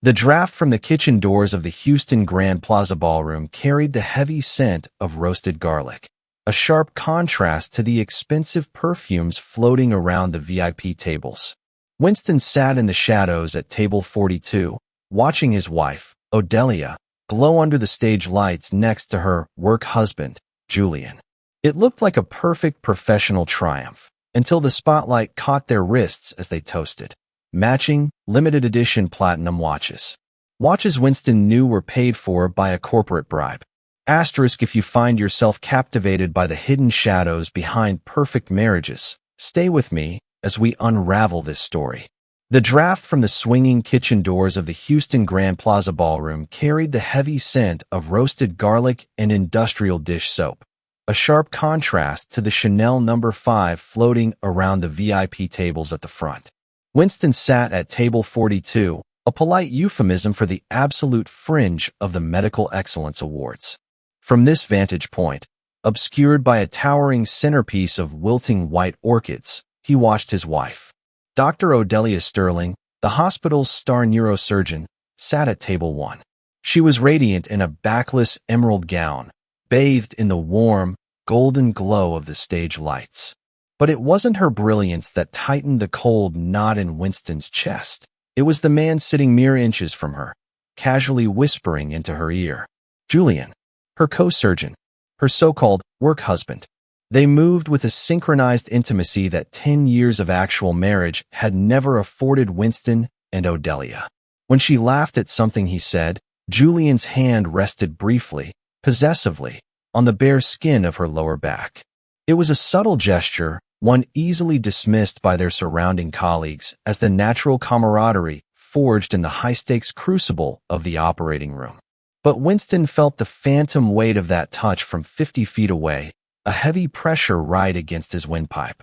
The draft from the kitchen doors of the Houston Grand Plaza Ballroom carried the heavy scent of roasted garlic, a sharp contrast to the expensive perfumes floating around the VIP tables. Winston sat in the shadows at table 42, watching his wife, Odelia, glow under the stage lights next to her work husband, Julian. It looked like a perfect professional triumph, until the spotlight caught their wrists as they toasted. Matching, limited edition platinum watches. Watches Winston knew were paid for by a corporate bribe. Asterisk if you find yourself captivated by the hidden shadows behind perfect marriages, stay with me as we unravel this story. The draft from the swinging kitchen doors of the Houston Grand Plaza Ballroom carried the heavy scent of roasted garlic and industrial dish soap, a sharp contrast to the Chanel No. 5 floating around the VIP tables at the front. Winston sat at table 42, a polite euphemism for the absolute fringe of the Medical Excellence Awards. From this vantage point, obscured by a towering centerpiece of wilting white orchids, he watched his wife. Dr. Odelia Sterling, the hospital's star neurosurgeon, sat at table 1. She was radiant in a backless emerald gown, bathed in the warm, golden glow of the stage lights. But it wasn't her brilliance that tightened the cold knot in Winston's chest. It was the man sitting mere inches from her, casually whispering into her ear. Julian, her co-surgeon, her so-called work husband. They moved with a synchronized intimacy that 10 years of actual marriage had never afforded Winston and Odelia. When she laughed at something he said, Julian's hand rested briefly, possessively, on the bare skin of her lower back. It was a subtle gesture, one easily dismissed by their surrounding colleagues as the natural camaraderie forged in the high-stakes crucible of the operating room. But Winston felt the phantom weight of that touch from 50 feet away, a heavy pressure right against his windpipe.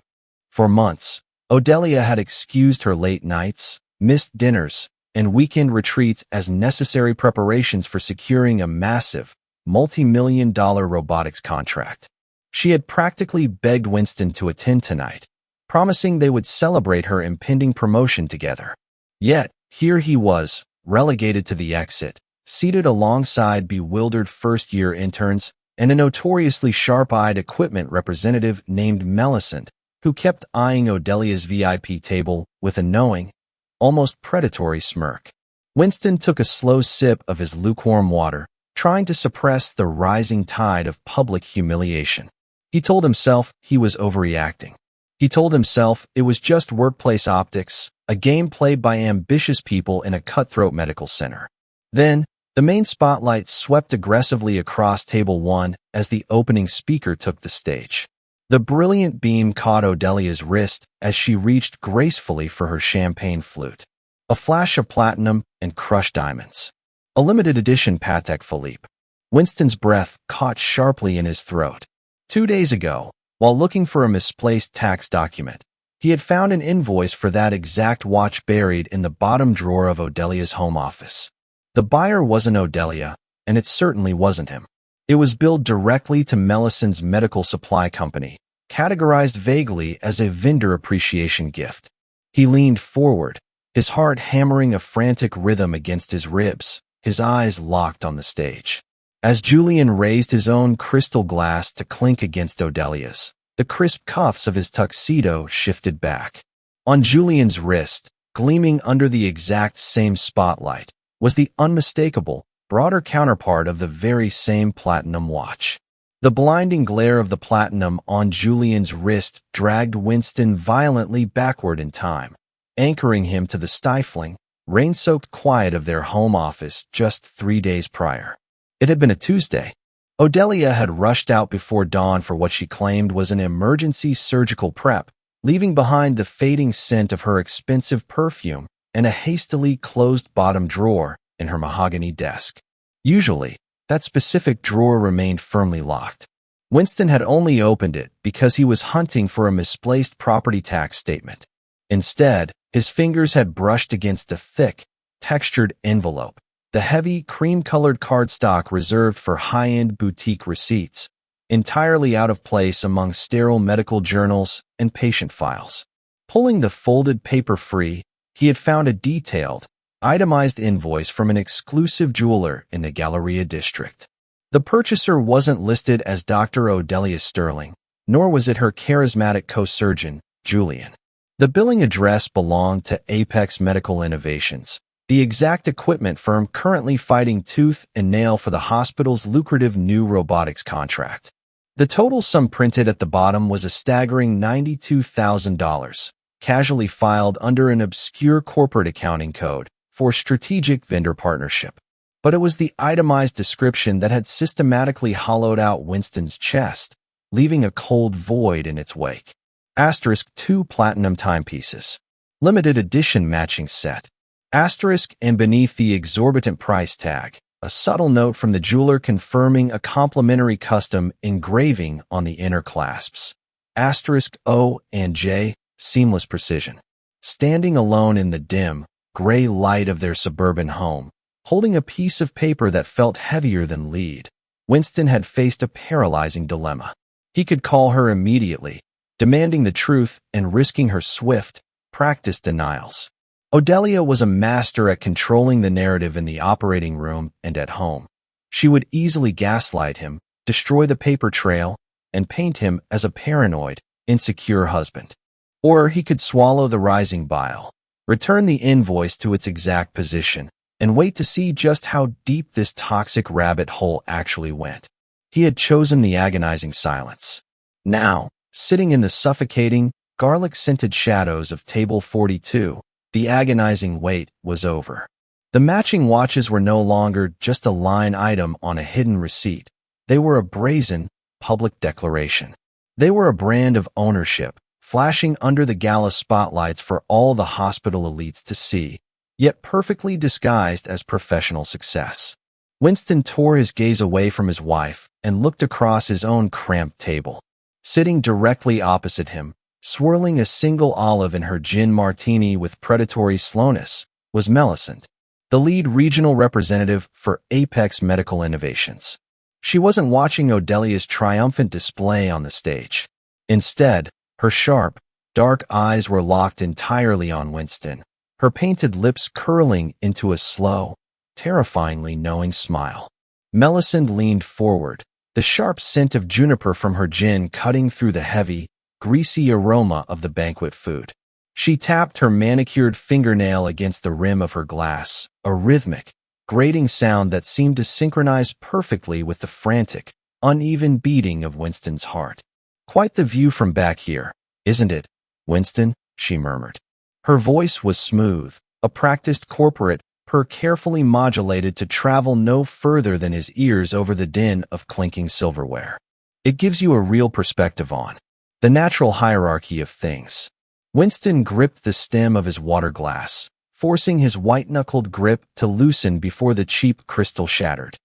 For months, Odelia had excused her late nights, missed dinners, and weekend retreats as necessary preparations for securing a massive, multi-million-dollar robotics contract. She had practically begged Winston to attend tonight, promising they would celebrate her impending promotion together. Yet, here he was, relegated to the exit, seated alongside bewildered first-year interns and a notoriously sharp-eyed equipment representative named Millicent, who kept eyeing Odelia's VIP table with a knowing, almost predatory smirk. Winston took a slow sip of his lukewarm water, trying to suppress the rising tide of public humiliation. He told himself he was overreacting. He told himself it was just workplace optics, a game played by ambitious people in a cutthroat medical center. Then, the main spotlight swept aggressively across table 1 as the opening speaker took the stage. The brilliant beam caught Odelia's wrist as she reached gracefully for her champagne flute. A flash of platinum and crushed diamonds. A limited edition Patek Philippe. Winston's breath caught sharply in his throat. 2 days ago, while looking for a misplaced tax document, he had found an invoice for that exact watch buried in the bottom drawer of Odelia's home office. The buyer wasn't Odelia, and it certainly wasn't him. It was billed directly to Millicent's medical supply company, categorized vaguely as a vendor appreciation gift. He leaned forward, his heart hammering a frantic rhythm against his ribs, his eyes locked on the stage. As Julian raised his own crystal glass to clink against Odelia's, the crisp cuffs of his tuxedo shifted back. On Julian's wrist, gleaming under the exact same spotlight, was the unmistakable, broader counterpart of the very same platinum watch. The blinding glare of the platinum on Julian's wrist dragged Winston violently backward in time, anchoring him to the stifling, rain-soaked quiet of their home office just 3 days prior. It had been a Tuesday. Odelia had rushed out before dawn for what she claimed was an emergency surgical prep, leaving behind the fading scent of her expensive perfume and a hastily closed bottom drawer in her mahogany desk. Usually, that specific drawer remained firmly locked. Winston had only opened it because he was hunting for a misplaced property tax statement. Instead, his fingers had brushed against a thick, textured envelope, the heavy, cream-colored cardstock reserved for high-end boutique receipts, entirely out of place among sterile medical journals and patient files. Pulling the folded paper free, he had found a detailed, itemized invoice from an exclusive jeweler in the Galleria district. The purchaser wasn't listed as Dr. Odelia Sterling, nor was it her charismatic co-surgeon, Julian. The billing address belonged to Apex Medical Innovations, the exact equipment firm currently fighting tooth and nail for the hospital's lucrative new robotics contract. The total sum printed at the bottom was a staggering $92,000, casually filed under an obscure corporate accounting code for strategic vendor partnership. But it was the itemized description that had systematically hollowed out Winston's chest, leaving a cold void in its wake. Asterisk 2 platinum timepieces. Limited edition matching set. Asterisk, and beneath the exorbitant price tag, a subtle note from the jeweler confirming a complimentary custom engraving on the inner clasps. Asterisk O and J, seamless precision. Standing alone in the dim, gray light of their suburban home, holding a piece of paper that felt heavier than lead, Winston had faced a paralyzing dilemma. He could call her immediately, demanding the truth and risking her swift, practiced denials. Odelia was a master at controlling the narrative in the operating room and at home. She would easily gaslight him, destroy the paper trail, and paint him as a paranoid, insecure husband. Or he could swallow the rising bile, return the invoice to its exact position, and wait to see just how deep this toxic rabbit hole actually went. He had chosen the agonizing silence. Now, sitting in the suffocating, garlic-scented shadows of Table 42, the agonizing wait was over. The matching watches were no longer just a line item on a hidden receipt. They were a brazen, public declaration. They were a brand of ownership, flashing under the gala spotlights for all the hospital elites to see, yet perfectly disguised as professional success. Winston tore his gaze away from his wife and looked across his own cramped table. Sitting directly opposite him, swirling a single olive in her gin martini with predatory slowness, was Millicent, the lead regional representative for Apex Medical Innovations. She wasn't watching Odelia's triumphant display on the stage. Instead, her sharp, dark eyes were locked entirely on Winston, her painted lips curling into a slow, terrifyingly knowing smile. Millicent leaned forward, the sharp scent of juniper from her gin cutting through the heavy, greasy aroma of the banquet food. She tapped her manicured fingernail against the rim of her glass, a rhythmic, grating sound that seemed to synchronize perfectly with the frantic, uneven beating of Winston's heart. "Quite the view from back here, isn't it, Winston?" she murmured. Her voice was smooth, a practiced corporate purr carefully modulated to travel no further than his ears over the din of clinking silverware. "It gives you a real perspective on the natural hierarchy of things." Winston gripped the stem of his water glass, forcing his white-knuckled grip to loosen before the cheap crystal shattered.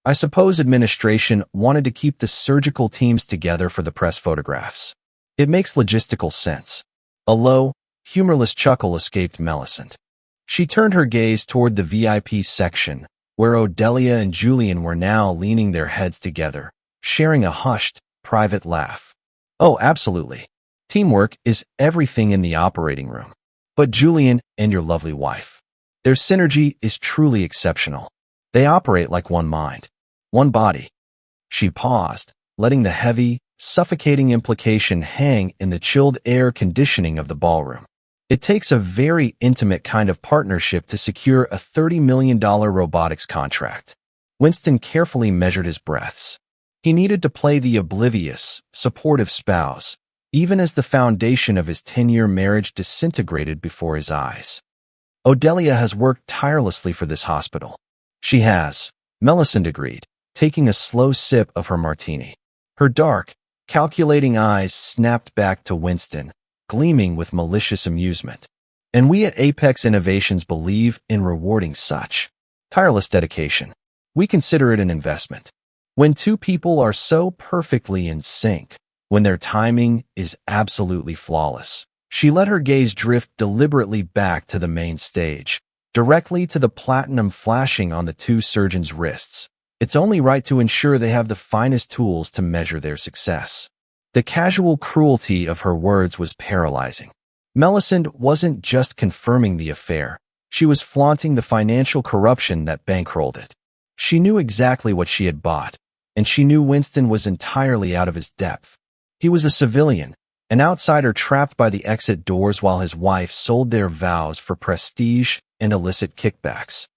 "I suppose administration wanted to keep the surgical teams together for the press photographs. It makes logistical sense." A low, humorless chuckle escaped Millicent. She turned her gaze toward the VIP section, where Odelia and Julian were now leaning their heads together, sharing a hushed, private laugh. "Oh, absolutely. Teamwork is everything in the operating room. But Julian and your lovely wife, their synergy is truly exceptional. They operate like one mind, one body." She paused, letting the heavy, suffocating implication hang in the chilled air conditioning of the ballroom. "It takes a very intimate kind of partnership to secure a $30 million robotics contract." Winston carefully measured his breaths. He needed to play the oblivious, supportive spouse, even as the foundation of his 10-year marriage disintegrated before his eyes. "Odelia has worked tirelessly for this hospital." "She has," Millicent agreed, taking a slow sip of her martini. Her dark, calculating eyes snapped back to Winston, gleaming with malicious amusement. "And we at Apex Innovations believe in rewarding such tireless dedication. We consider it an investment. When two people are so perfectly in sync, when their timing is absolutely flawless." She let her gaze drift deliberately back to the main stage, directly to the platinum flashing on the two surgeons' wrists. "It's only right to ensure they have the finest tools to measure their success." The casual cruelty of her words was paralyzing. Millicent wasn't just confirming the affair, She was flaunting the financial corruption that bankrolled it. She knew exactly what she had bought, and she knew Winston was entirely out of his depth. He was a civilian, an outsider trapped by the exit doors while his wife sold their vows for prestige and illicit kickbacks.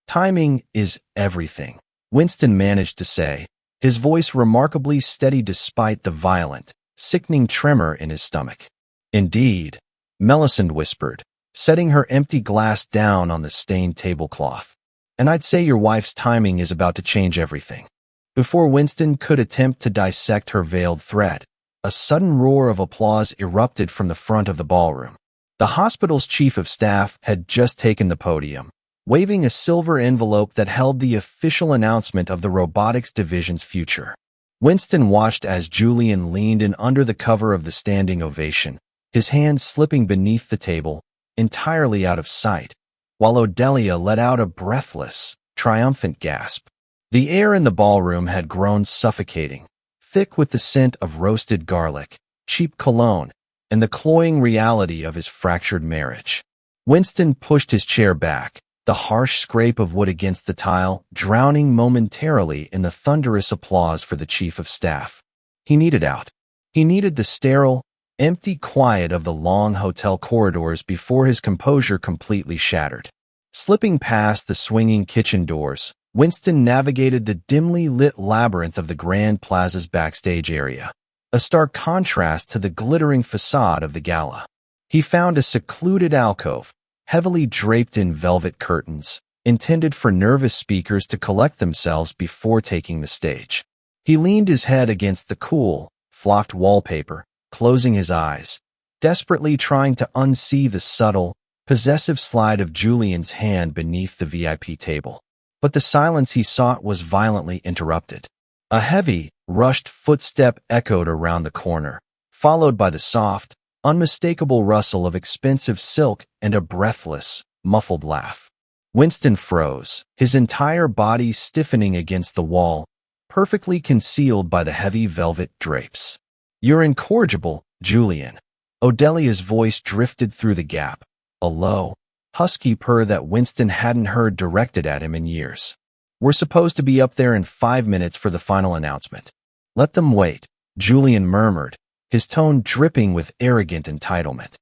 Timing is everything, Winston managed to say, his voice remarkably steady despite the violent, sickening tremor in his stomach. Indeed, Melisande whispered, setting her empty glass down on the stained tablecloth. And I'd say your wife's timing is about to change everything. Before Winston could attempt to dissect her veiled threat, a sudden roar of applause erupted from the front of the ballroom. The hospital's chief of staff had just taken the podium, waving a silver envelope that held the official announcement of the robotics division's future. Winston watched as Julian leaned in under the cover of the standing ovation, his hands slipping beneath the table, entirely out of sight, while Odelia let out a breathless, triumphant gasp. The air in the ballroom had grown suffocating, thick with the scent of roasted garlic, cheap cologne, and the cloying reality of his fractured marriage. Winston pushed his chair back, the harsh scrape of wood against the tile drowning momentarily in the thunderous applause for the chief of staff. He needed out. He needed the sterile, empty quiet of the long hotel corridors before his composure completely shattered. Slipping past the swinging kitchen doors, Winston navigated the dimly lit labyrinth of the Grand Plaza's backstage area, a stark contrast to the glittering facade of the gala. He found a secluded alcove, heavily draped in velvet curtains, intended for nervous speakers to collect themselves before taking the stage. He leaned his head against the cool, flocked wallpaper, closing his eyes, desperately trying to unsee the subtle, possessive slide of Julian's hand beneath the VIP table. But the silence he sought was violently interrupted. A heavy, rushed footstep echoed around the corner, followed by the soft, unmistakable rustle of expensive silk and a breathless, muffled laugh. Winston froze, his entire body stiffening against the wall, perfectly concealed by the heavy velvet drapes. "You're incorrigible, Julian." Odelia's voice drifted through the gap, a low, husky purr that Winston hadn't heard directed at him in years. "We're supposed to be up there in 5 minutes for the final announcement." "Let them wait," Julian murmured, his tone dripping with arrogant entitlement.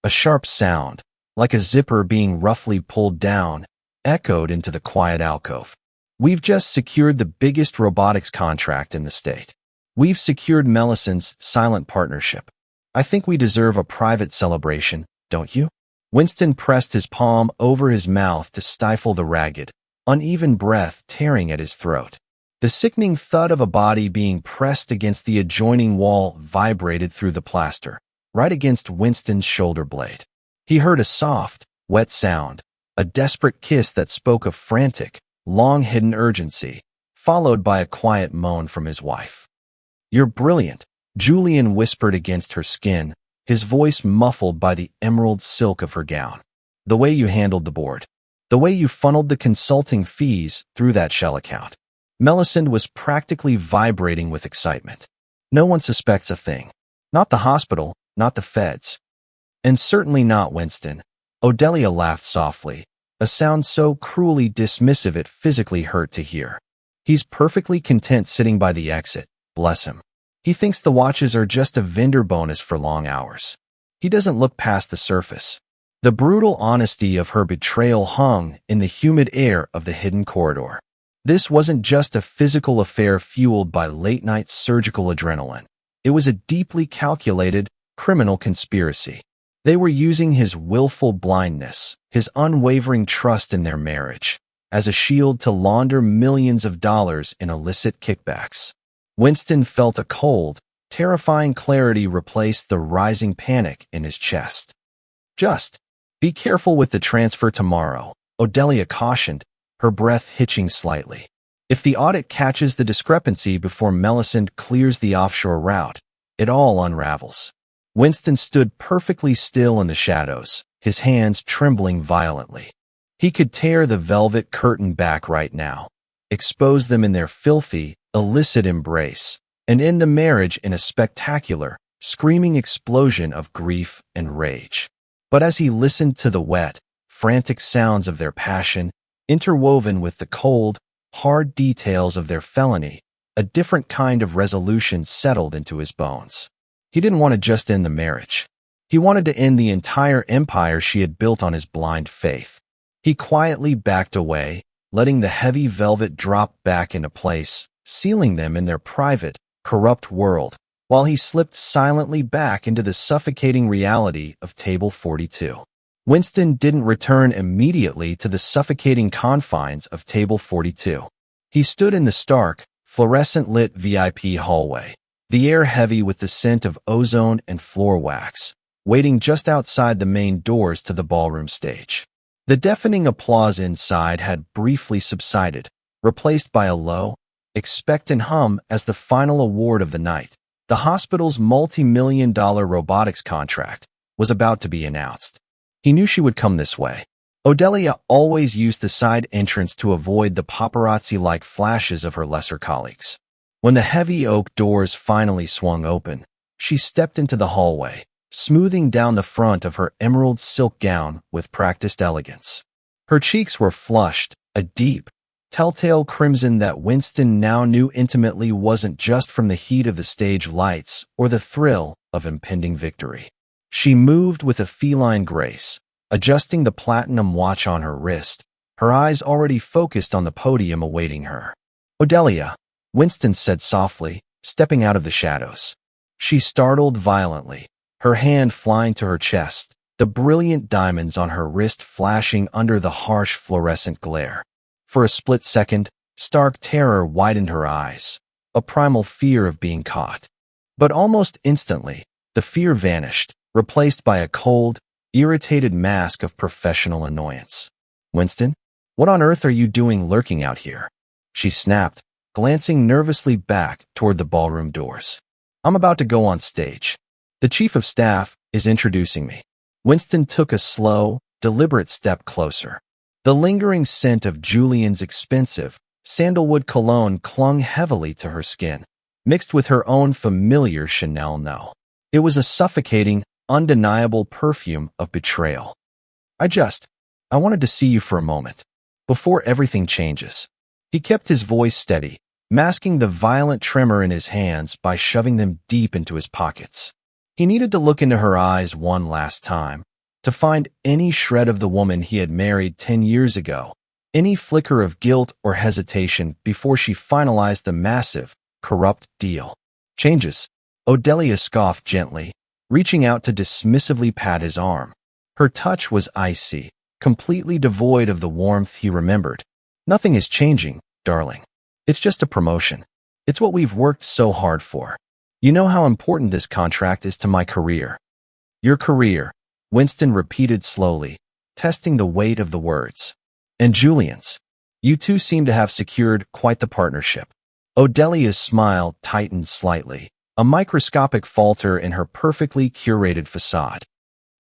A sharp sound, like a zipper being roughly pulled down, echoed into the quiet alcove. "We've just secured the biggest robotics contract in the state. We've secured Melisande's silent partnership. I think we deserve a private celebration, don't you?" Winston pressed his palm over his mouth to stifle the ragged, uneven breath tearing at his throat. The sickening thud of a body being pressed against the adjoining wall vibrated through the plaster, right against Winston's shoulder blade. He heard a soft, wet sound, a desperate kiss that spoke of frantic, long-hidden urgency, followed by a quiet moan from his wife. "You're brilliant," Julian whispered against her skin, his voice muffled by the emerald silk of her gown. "The way you handled the board. The way you funneled the consulting fees through that shell account." Melisande was practically vibrating with excitement. "No one suspects a thing. Not the hospital, not the feds. And certainly not Winston." Odelia laughed softly, a sound so cruelly dismissive it physically hurt to hear. "He's perfectly content sitting by the exit, bless him. He thinks the watches are just a vendor bonus for long hours. He doesn't look past the surface." The brutal honesty of her betrayal hung in the humid air of the hidden corridor. This wasn't just a physical affair fueled by late-night surgical adrenaline. It was a deeply calculated, criminal conspiracy. They were using his willful blindness, his unwavering trust in their marriage, as a shield to launder millions of dollars in illicit kickbacks. Winston felt a cold, terrifying clarity replace the rising panic in his chest. "Just be careful with the transfer tomorrow," Odelia cautioned, her breath hitching slightly. "If the audit catches the discrepancy before Melisande clears the offshore route, it all unravels." Winston stood perfectly still in the shadows, his hands trembling violently. He could tear the velvet curtain back right now, expose them in their filthy, illicit embrace, and end the marriage in a spectacular, screaming explosion of grief and rage. But as he listened to the wet, frantic sounds of their passion, interwoven with the cold, hard details of their felony, a different kind of resolution settled into his bones. He didn't want to just end the marriage. He wanted to end the entire empire she had built on his blind faith. He quietly backed away, letting the heavy velvet drop back into place, sealing them in their private, corrupt world, while he slipped silently back into the suffocating reality of Table 42. Winston didn't return immediately to the suffocating confines of Table 42. He stood in the stark, fluorescent-lit VIP hallway, the air heavy with the scent of ozone and floor wax, waiting just outside the main doors to the ballroom stage. The deafening applause inside had briefly subsided, replaced by a low, expectant hum as the final award of the night, the hospital's multi-million-dollar robotics contract, was about to be announced. He knew she would come this way. Odelia always used the side entrance to avoid the paparazzi-like flashes of her lesser colleagues. When the heavy oak doors finally swung open, she stepped into the hallway, smoothing down the front of her emerald silk gown with practiced elegance. Her cheeks were flushed, a deep, telltale crimson that Winston now knew intimately wasn't just from the heat of the stage lights or the thrill of impending victory. She moved with a feline grace, adjusting the platinum watch on her wrist, her eyes already focused on the podium awaiting her. "Odelia," Winston said softly, stepping out of the shadows. She startled violently, her hand flying to her chest, the brilliant diamonds on her wrist flashing under the harsh fluorescent glare. For a split second, stark terror widened her eyes, a primal fear of being caught. But almost instantly, the fear vanished, replaced by a cold, irritated mask of professional annoyance. "Winston, what on earth are you doing lurking out here?" she snapped, glancing nervously back toward the ballroom doors. "I'm about to go on stage. The chief of staff is introducing me." Winston took a slow, deliberate step closer. The lingering scent of Julian's expensive, sandalwood cologne clung heavily to her skin, mixed with her own familiar Chanel No. It was a suffocating, undeniable perfume of betrayal. I wanted to see you for a moment, before everything changes." He kept his voice steady, masking the violent tremor in his hands by shoving them deep into his pockets. He needed to look into her eyes one last time, to find any shred of the woman he had married 10 years ago, any flicker of guilt or hesitation before she finalized the massive, corrupt deal. "Changes," Odelia scoffed gently, reaching out to dismissively pat his arm. Her touch was icy, completely devoid of the warmth he remembered. "Nothing is changing, darling. It's just a promotion. It's what we've worked so hard for. You know how important this contract is to my career." "Your career," Winston repeated slowly, testing the weight of the words. "And Julian's. You two seem to have secured quite the partnership." Odelia's smile tightened slightly, a microscopic falter in her perfectly curated facade.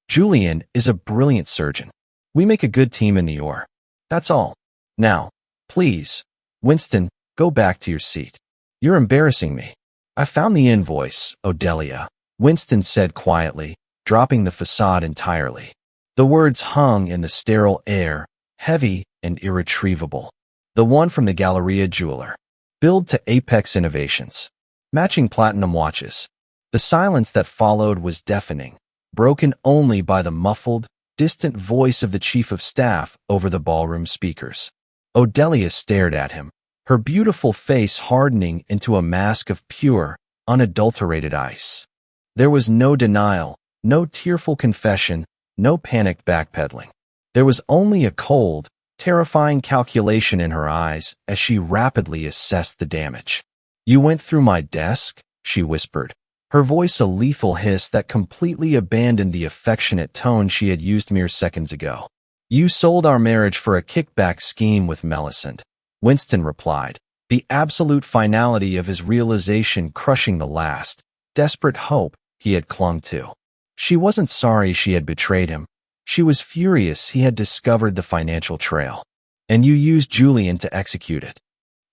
"Julian is a brilliant surgeon. We make a good team in New York. That's all. Now, please, Winston, go back to your seat. You're embarrassing me." "I found the invoice, Odelia," Winston said quietly, dropping the facade entirely. The words hung in the sterile air, heavy and irretrievable. "The one from the Galleria jeweler. Billed to Apex Innovations. Matching platinum watches." The silence that followed was deafening, broken only by the muffled, distant voice of the chief of staff over the ballroom speakers. Odelia stared at him, her beautiful face hardening into a mask of pure, unadulterated ice. There was no denial, no tearful confession, no panicked backpedaling. There was only a cold, terrifying calculation in her eyes as she rapidly assessed the damage. "You went through my desk?" she whispered, her voice a lethal hiss that completely abandoned the affectionate tone she had used mere seconds ago. "You sold our marriage for a kickback scheme with Melisande," Winston replied, the absolute finality of his realization crushing the last, desperate hope he had clung to. She wasn't sorry she had betrayed him. She was furious he had discovered the financial trail. "And you used Julian to execute it.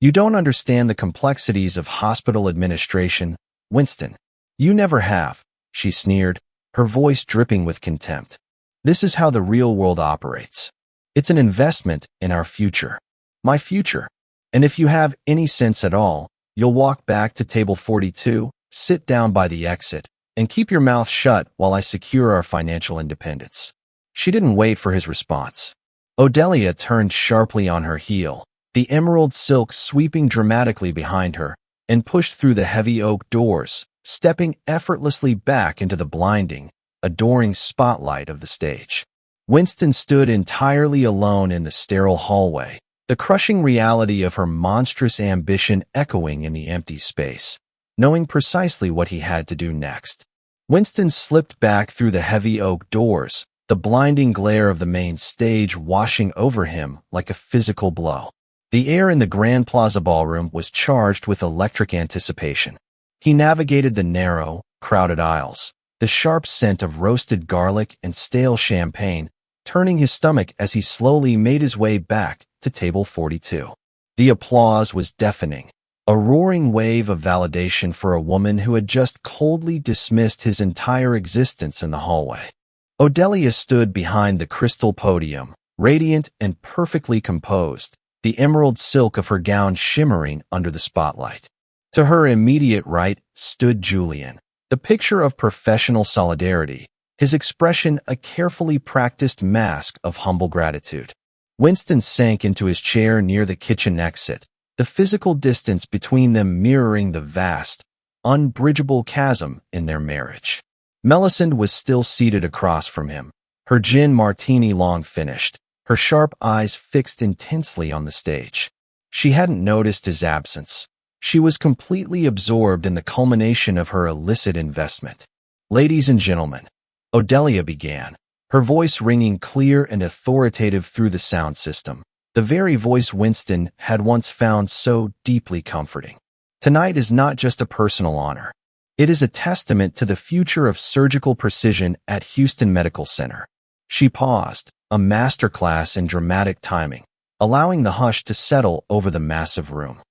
You don't understand the complexities of hospital administration, Winston. You never have," she sneered, her voice dripping with contempt. "This is how the real world operates. It's an investment in our future. My future. And if you have any sense at all, you'll walk back to table 42, sit down by the exit, and keep your mouth shut while I secure our financial independence." She didn't wait for his response. Odelia turned sharply on her heel, the emerald silk sweeping dramatically behind her, and pushed through the heavy oak doors, stepping effortlessly back into the blinding, adoring spotlight of the stage. Winston stood entirely alone in the sterile hallway, the crushing reality of her monstrous ambition echoing in the empty space, knowing precisely what he had to do next. Winston slipped back through the heavy oak doors, the blinding glare of the main stage washing over him like a physical blow. The air in the Grand Plaza Ballroom was charged with electric anticipation. He navigated the narrow, crowded aisles, the sharp scent of roasted garlic and stale champagne turning his stomach as he slowly made his way back to table 42. The applause was deafening, a roaring wave of validation for a woman who had just coldly dismissed his entire existence in the hallway. Odelia stood behind the crystal podium, radiant and perfectly composed, the emerald silk of her gown shimmering under the spotlight. To her immediate right stood Julian, the picture of professional solidarity, his expression a carefully practiced mask of humble gratitude. Winston sank into his chair near the kitchen exit, the physical distance between them mirroring the vast, unbridgeable chasm in their marriage. Melisande was still seated across from him, her gin martini long finished, her sharp eyes fixed intensely on the stage. She hadn't noticed his absence. She was completely absorbed in the culmination of her illicit investment. "Ladies and gentlemen," Odelia began, her voice ringing clear and authoritative through the sound system, the very voice Winston had once found so deeply comforting. "Tonight is not just a personal honor. It is a testament to the future of surgical precision at Houston Medical Center." She paused, a masterclass in dramatic timing, allowing the hush to settle over the massive room.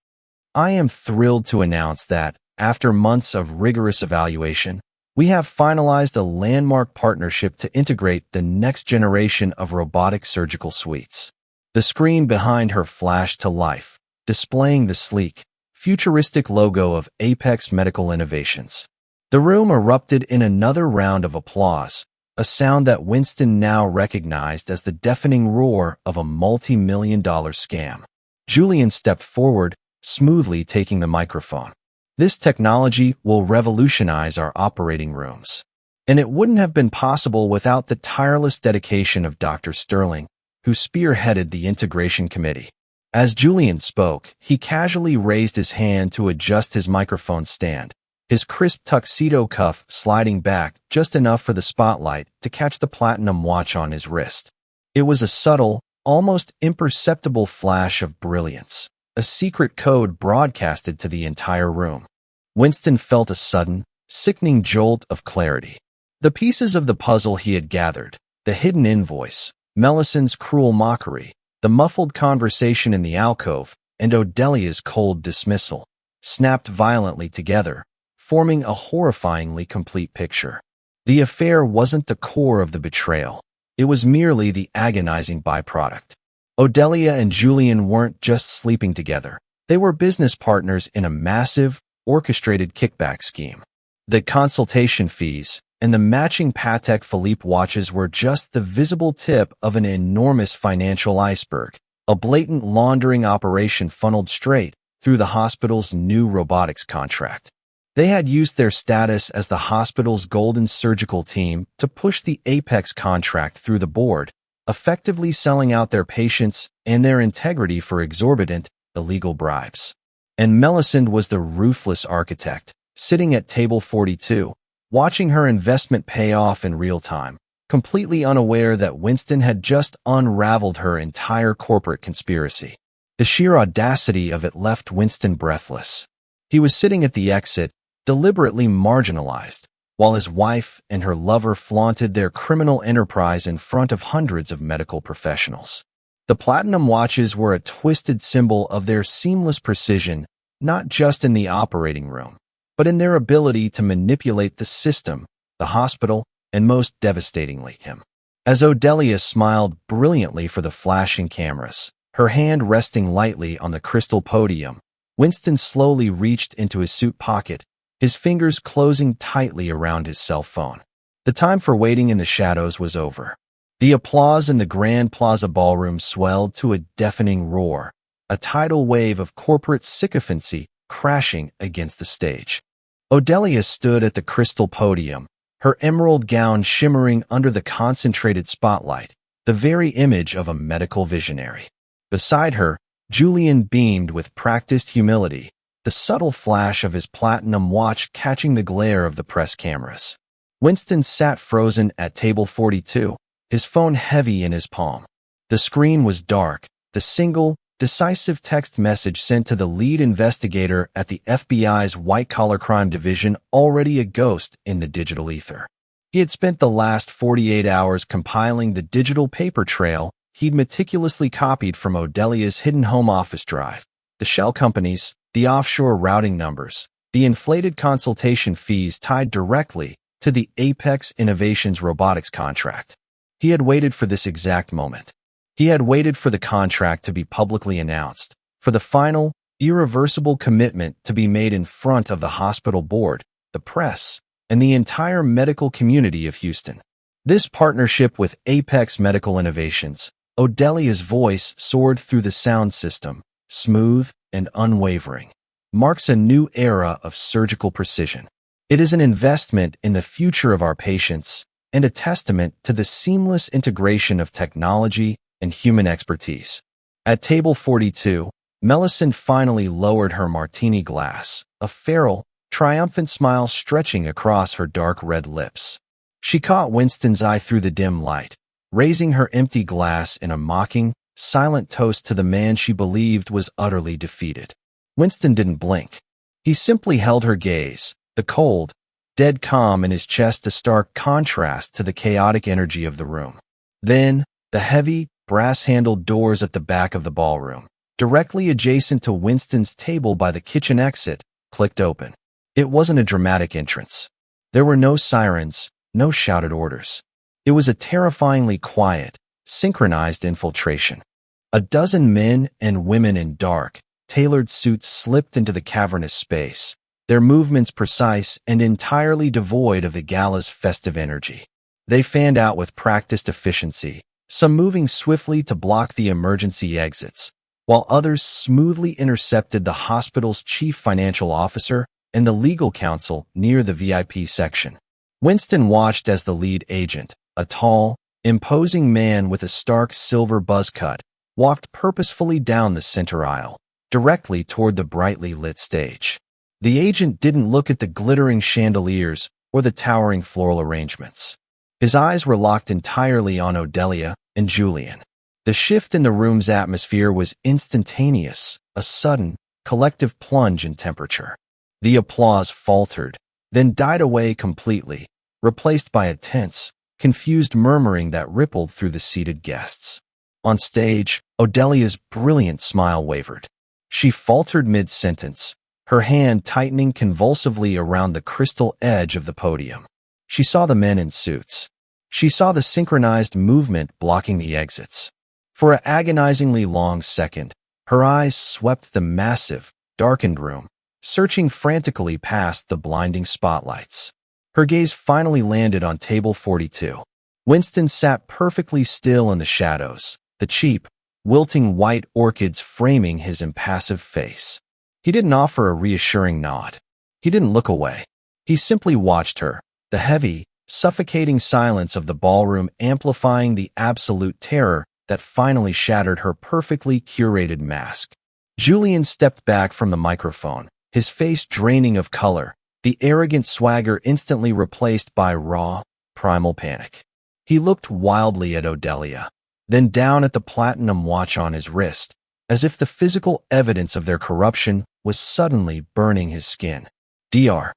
"I am thrilled to announce that, after months of rigorous evaluation, we have finalized a landmark partnership to integrate the next generation of robotic surgical suites." The screen behind her flashed to life, displaying the sleek, futuristic logo of Apex Medical Innovations. The room erupted in another round of applause, a sound that Winston now recognized as the deafening roar of a multi-million-dollar scam. Julian stepped forward, smoothly taking the microphone. "This technology will revolutionize our operating rooms. And it wouldn't have been possible without the tireless dedication of Dr. Sterling, who spearheaded the integration committee." As Julian spoke, he casually raised his hand to adjust his microphone stand, his crisp tuxedo cuff sliding back just enough for the spotlight to catch the platinum watch on his wrist. It was a subtle, almost imperceptible flash of brilliance, a secret code broadcasted to the entire room. Winston felt a sudden, sickening jolt of clarity. The pieces of the puzzle he had gathered, the hidden invoice, Melisande's cruel mockery, the muffled conversation in the alcove, and Odelia's cold dismissal, snapped violently together, forming a horrifyingly complete picture. The affair wasn't the core of the betrayal. It was merely the agonizing byproduct. Odelia and Julian weren't just sleeping together. They were business partners in a massive, orchestrated kickback scheme. The consultation fees and the matching Patek Philippe watches were just the visible tip of an enormous financial iceberg, a blatant laundering operation funneled straight through the hospital's new robotics contract. They had used their status as the hospital's golden surgical team to push the Apex contract through the board, effectively selling out their patients and their integrity for exorbitant, illegal bribes. And Melisande was the ruthless architect, sitting at table 42, watching her investment pay off in real time, completely unaware that Winston had just unraveled her entire corporate conspiracy. The sheer audacity of it left Winston breathless. He was sitting at the exit, deliberately marginalized, while his wife and her lover flaunted their criminal enterprise in front of hundreds of medical professionals. The platinum watches were a twisted symbol of their seamless precision, not just in the operating room, but in their ability to manipulate the system, the hospital, and most devastatingly, him. As Odelia smiled brilliantly for the flashing cameras, her hand resting lightly on the crystal podium, Winston slowly reached into his suit pocket, his fingers closing tightly around his cell phone. The time for waiting in the shadows was over. The applause in the Grand Plaza Ballroom swelled to a deafening roar, a tidal wave of corporate sycophancy crashing against the stage. Odelia stood at the crystal podium, her emerald gown shimmering under the concentrated spotlight, the very image of a medical visionary. Beside her, Julian beamed with practiced humility, the subtle flash of his platinum watch catching the glare of the press cameras. Winston sat frozen at table 42, his phone heavy in his palm. The screen was dark, the single, decisive text message sent to the lead investigator at the FBI's white-collar crime division already a ghost in the digital ether. He had spent the last 48 hours compiling the digital paper trail he'd meticulously copied from Odelia's hidden home office drive, the shell companies, the offshore routing numbers, the inflated consultation fees tied directly to the Apex Innovations robotics contract. He had waited for this exact moment. He had waited for the contract to be publicly announced, for the final, irreversible commitment to be made in front of the hospital board, the press, and the entire medical community of Houston. This partnership with Apex Medical Innovations, Odelia's voice soared through the sound system, smooth and unwavering, marks a new era of surgical precision. It is an investment in the future of our patients and a testament to the seamless integration of technology and human expertise. At table 42, Melisande finally lowered her martini glass, a feral, triumphant smile stretching across her dark red lips. She caught Winston's eye through the dim light, raising her empty glass in a mocking, silent toast to the man she believed was utterly defeated. Winston didn't blink. He simply held her gaze, the cold, dead calm in his chest a stark contrast to the chaotic energy of the room. Then, the heavy, brass-handled doors at the back of the ballroom, directly adjacent to Winston's table by the kitchen exit, clicked open. It wasn't a dramatic entrance. There were no sirens, no shouted orders. It was a terrifyingly quiet, synchronized infiltration. A dozen men and women in dark, tailored suits slipped into the cavernous space, their movements precise and entirely devoid of the gala's festive energy. They fanned out with practiced efficiency, some moving swiftly to block the emergency exits, while others smoothly intercepted the hospital's chief financial officer and the legal counsel near the VIP section. Winston watched as the lead agent, a tall, imposing man with a stark silver buzz cut, walked purposefully down the center aisle, directly toward the brightly lit stage. The agent didn't look at the glittering chandeliers or the towering floral arrangements. His eyes were locked entirely on Odelia and Julian. The shift in the room's atmosphere was instantaneous, a sudden, collective plunge in temperature. The applause faltered, then died away completely, replaced by a tense, confused murmuring that rippled through the seated guests. On stage, Odelia's brilliant smile wavered. She faltered mid-sentence, her hand tightening convulsively around the crystal edge of the podium. She saw the men in suits. She saw the synchronized movement blocking the exits. For an agonizingly long second, her eyes swept the massive, darkened room, searching frantically past the blinding spotlights. Her gaze finally landed on table 42. Winston sat perfectly still in the shadows, the cheap, wilting white orchids framing his impassive face. He didn't offer a reassuring nod. He didn't look away. He simply watched her, the heavy, suffocating silence of the ballroom amplifying the absolute terror that finally shattered her perfectly curated mask. Julian stepped back from the microphone, his face draining of color, the arrogant swagger instantly replaced by raw, primal panic. He looked wildly at Odelia, then down at the platinum watch on his wrist, as if the physical evidence of their corruption was suddenly burning his skin. Dr.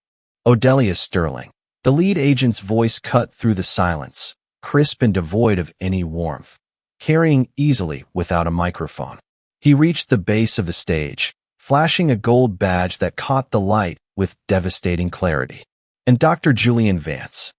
Odelia Sterling. The lead agent's voice cut through the silence, crisp and devoid of any warmth, carrying easily without a microphone. He reached the base of the stage, flashing a gold badge that caught the light with devastating clarity. And Dr. Julian Vance.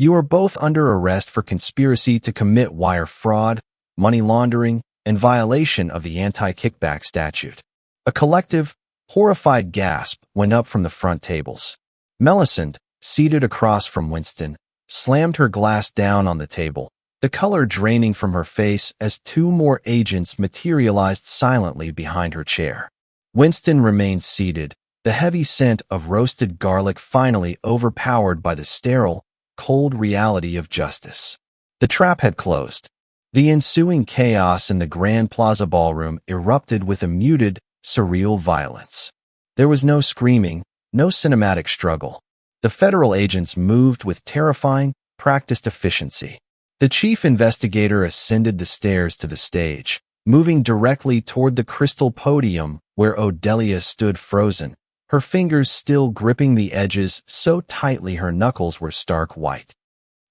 You are both under arrest for conspiracy to commit wire fraud, money laundering, and violation of the anti-kickback statute. A collective, horrified gasp went up from the front tables. Melisande, seated across from Winston, slammed her glass down on the table, the color draining from her face as two more agents materialized silently behind her chair. Winston remained seated, the heavy scent of roasted garlic finally overpowered by the sterile, cold reality of justice. The trap had closed. The ensuing chaos in the Grand Plaza Ballroom erupted with a muted, surreal violence. There was no screaming, no cinematic struggle. The federal agents moved with terrifying, practiced efficiency. The chief investigator ascended the stairs to the stage, moving directly toward the crystal podium where Odelia stood frozen, her fingers still gripping the edges so tightly her knuckles were stark white.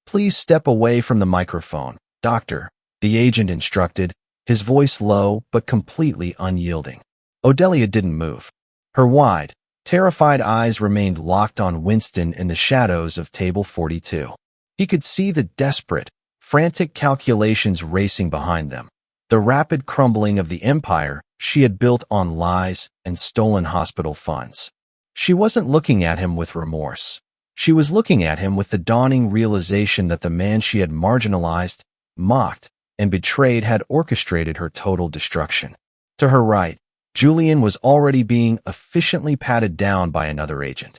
"Please step away from the microphone, Doctor," the agent instructed, his voice low but completely unyielding. Odelia didn't move. Her wide, terrified eyes remained locked on Winston in the shadows of Table 42. He could see the desperate, frantic calculations racing behind them, the rapid crumbling of the empire she had built on lies and stolen hospital funds. She wasn't looking at him with remorse. She was looking at him with the dawning realization that the man she had marginalized, mocked, and betrayed had orchestrated her total destruction. To her right, Julian was already being efficiently patted down by another agent.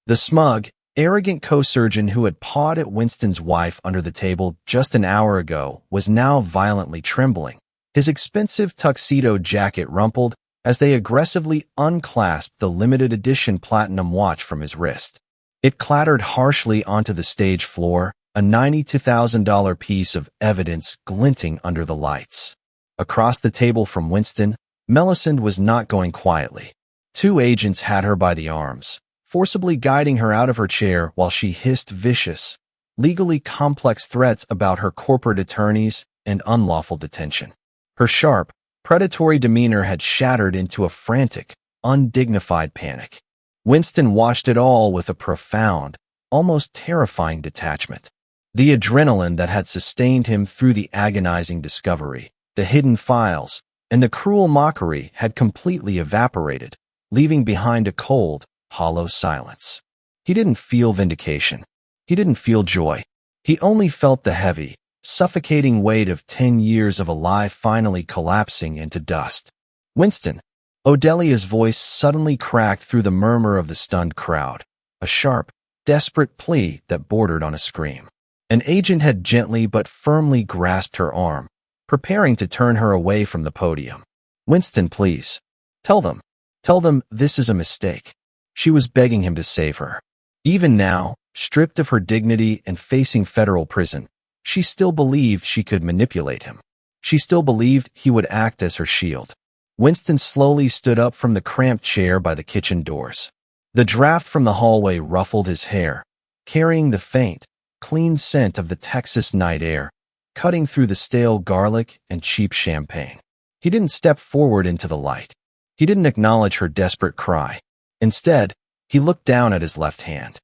The smug, arrogant co-surgeon who had pawed at Winston's wife under the table just an hour ago was now violently trembling, his expensive tuxedo jacket rumpled as they aggressively unclasped the limited edition platinum watch from his wrist. It clattered harshly onto the stage floor, a $92,000 piece of evidence glinting under the lights. Across the table from Winston, Melisande was not going quietly. Two agents had her by the arms, forcibly guiding her out of her chair while she hissed vicious, legally complex threats about her corporate attorneys and unlawful detention. Her sharp, predatory demeanor had shattered into a frantic, undignified panic. Winston watched it all with a profound, almost terrifying detachment. The adrenaline that had sustained him through the agonizing discovery, the hidden files, and the cruel mockery had completely evaporated, leaving behind a cold, hollow silence. He didn't feel vindication. He didn't feel joy. He only felt the heavy, suffocating weight of 10 years of a lie finally collapsing into dust. "Winston," Odelia's voice suddenly cracked through the murmur of the stunned crowd, a sharp, desperate plea that bordered on a scream. An agent had gently but firmly grasped her arm, preparing to turn her away from the podium. "Winston, please. Tell them this is a mistake." She was begging him to save her. Even now, stripped of her dignity and facing federal prison, she still believed she could manipulate him. She still believed he would act as her shield. Winston slowly stood up from the cramped chair by the kitchen doors. The draft from the hallway ruffled his hair, carrying the faint, clean scent of the Texas night air, cutting through the stale garlic and cheap champagne. He didn't step forward into the light. He didn't acknowledge her desperate cry. Instead, he looked down at his left hand.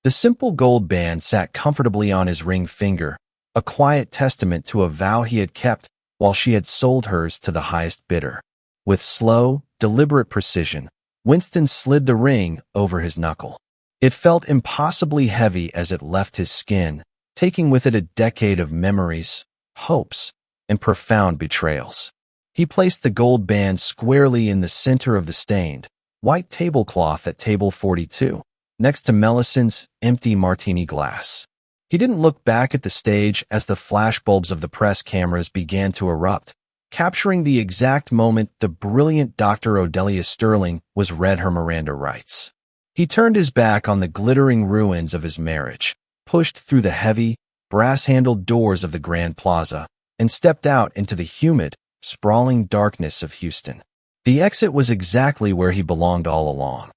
The simple gold band sat comfortably on his ring finger, a quiet testament to a vow he had kept while she had sold hers to the highest bidder. With slow, deliberate precision, Winston slid the ring over his knuckle. It felt impossibly heavy as it left his skin, taking with it a decade of memories, hopes, and profound betrayals. He placed the gold band squarely in the center of the stained, white tablecloth at Table 42, next to Melisande's empty martini glass. He didn't look back at the stage as the flashbulbs of the press cameras began to erupt, capturing the exact moment the brilliant Dr. Odelia Sterling was read her Miranda rights. He turned his back on the glittering ruins of his marriage, pushed through the heavy, brass-handled doors of the Grand Plaza, and stepped out into the humid, sprawling darkness of Houston. The exit was exactly where he belonged all along.